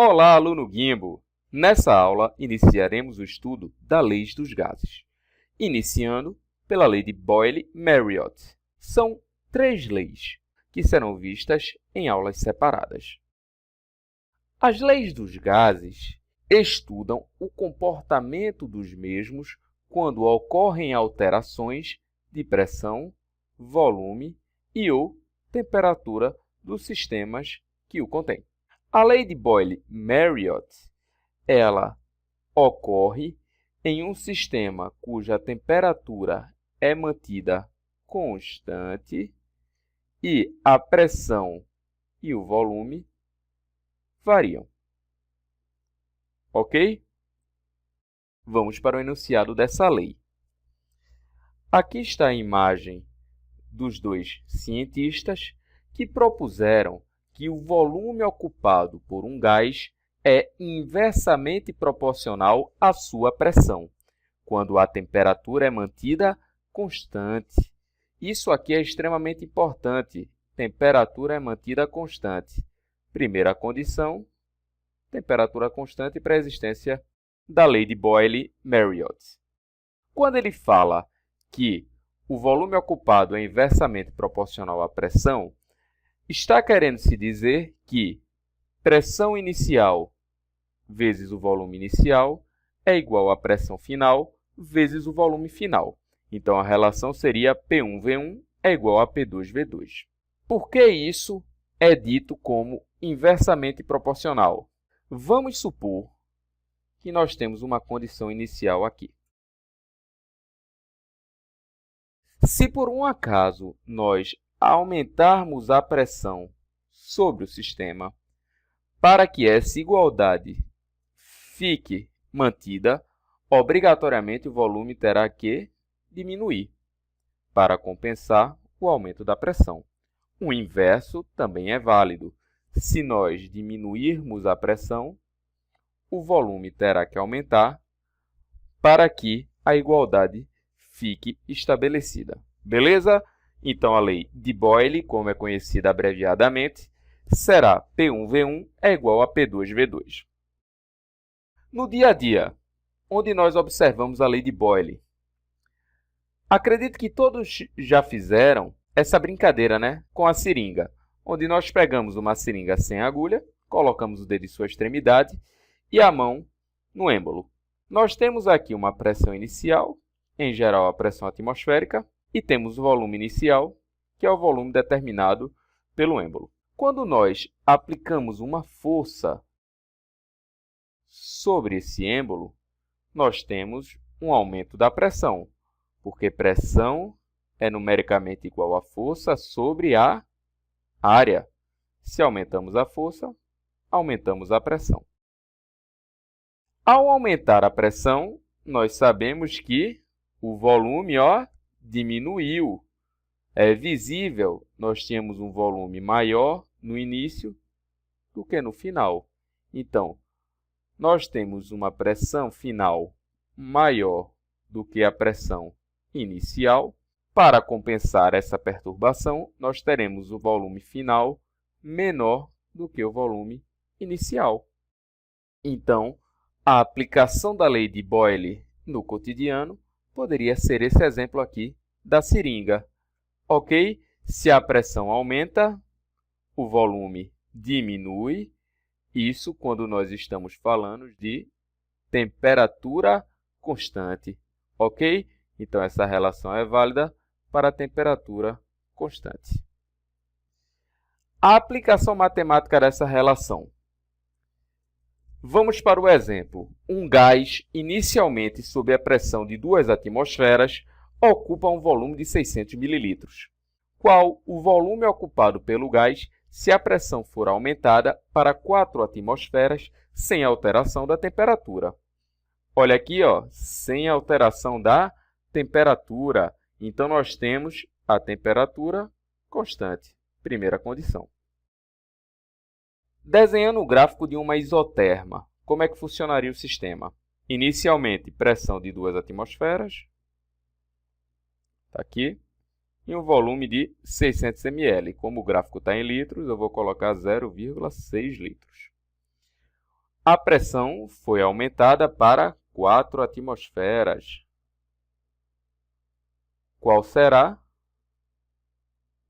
Olá, aluno Gimbo! Nessa aula, iniciaremos o estudo das leis dos gases, iniciando pela lei de Boyle-Marriott. São 3 leis, que serão vistas em aulas separadas. As leis dos gases estudam o comportamento dos mesmos quando ocorrem alterações de pressão, volume ou temperatura dos sistemas que o contêm. A lei de Boyle-Marriott, ela ocorre em um sistema cuja temperatura é mantida constante e a pressão e o volume variam. Ok? Vamos para o enunciado dessa lei. Aqui está a imagem dos 2 cientistas que propuseram que o volume ocupado por um gás é inversamente proporcional à sua pressão, quando a temperatura é mantida constante. Isso aqui é extremamente importante. Temperatura é mantida constante. Primeira condição, temperatura constante para a existência da lei de Boyle-Marriott. Quando ele fala que o volume ocupado é inversamente proporcional à pressão, está querendo se dizer que pressão inicial vezes o volume inicial é igual à pressão final vezes o volume final. Então, a relação seria P1V1 é igual a P2V2. Por que isso é dito como inversamente proporcional? Vamos supor que nós temos uma condição inicial aqui. Se por um acaso nós aumentarmos a pressão sobre o sistema, para que essa igualdade fique mantida, obrigatoriamente o volume terá que diminuir para compensar o aumento da pressão. O inverso também é válido. Se nós diminuirmos a pressão, o volume terá que aumentar para que a igualdade fique estabelecida. Beleza? Então, a lei de Boyle, como é conhecida abreviadamente, será P1V1 é igual a P2V2. No dia a dia, onde nós observamos a lei de Boyle, acredito que todos já fizeram essa brincadeira, com a seringa, onde nós pegamos uma seringa sem agulha, colocamos o dedo em sua extremidade e a mão no êmbolo. Nós temos aqui uma pressão inicial, em geral a pressão atmosférica, e temos o volume inicial, que é o volume determinado pelo êmbolo. Quando nós aplicamos uma força sobre esse êmbolo, nós temos um aumento da pressão, porque pressão é numericamente igual a força sobre a área. Se aumentamos a força, aumentamos a pressão. Ao aumentar a pressão, nós sabemos que o volume diminuiu. É visível, nós tínhamos um volume maior no início do que no final. Então, nós temos uma pressão final maior do que a pressão inicial. Para compensar essa perturbação, nós teremos o volume final menor do que o volume inicial. Então, a aplicação da lei de Boyle no cotidiano poderia ser esse exemplo aqui da seringa. Ok? Se a pressão aumenta, o volume diminui. Isso quando nós estamos falando de temperatura constante. Ok? Então, essa relação é válida para a temperatura constante. A aplicação matemática dessa relação. Vamos para o exemplo. Um gás, inicialmente sob a pressão de 2 atmosferas, ocupa um volume de 600 ml. Qual o volume ocupado pelo gás se a pressão for aumentada para 4 atmosferas sem alteração da temperatura? Olha aqui, sem alteração da temperatura. Então, nós temos a temperatura constante. Primeira condição. Desenhando o gráfico de uma isoterma, como é que funcionaria o sistema? Inicialmente, pressão de 2 atmosferas. Está aqui. E um volume de 600 ml. Como o gráfico está em litros, eu vou colocar 0,6 litros. A pressão foi aumentada para 4 atmosferas. Qual será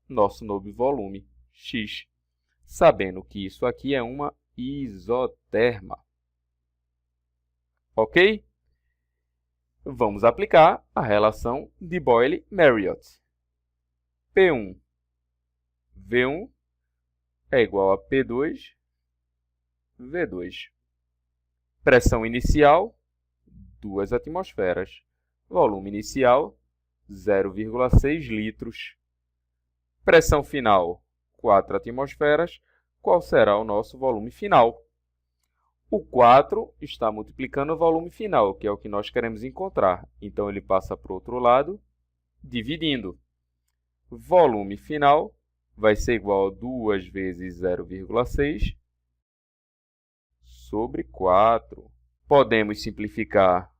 nosso novo volume, X? Sabendo que isso aqui é uma isoterma. Ok? Vamos aplicar a relação de Boyle-Marriott. P1, V1 é igual a P2, V2. Pressão inicial, 2 atmosferas. Volume inicial, 0,6 litros. Pressão final, 4 atmosferas. Qual será o nosso volume final? O 4 está multiplicando o volume final, que é o que nós queremos encontrar. Então, ele passa para o outro lado, dividindo. Volume final vai ser igual a 2 vezes 0,6 sobre 4. Podemos simplificar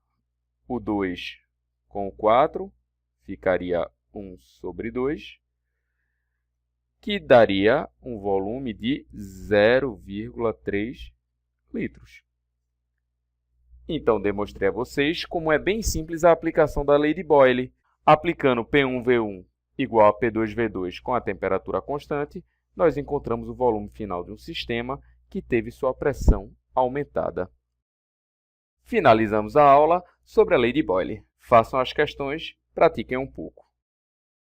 o 2 com o 4, ficaria 1 sobre 2, que daria um volume de 0,3 litros. Então, demonstrei a vocês como é bem simples a aplicação da lei de Boyle. Aplicando P1V1 igual a P2V2 com a temperatura constante, nós encontramos o volume final de um sistema que teve sua pressão aumentada. Finalizamos a aula sobre a lei de Boyle. Façam as questões, pratiquem um pouco.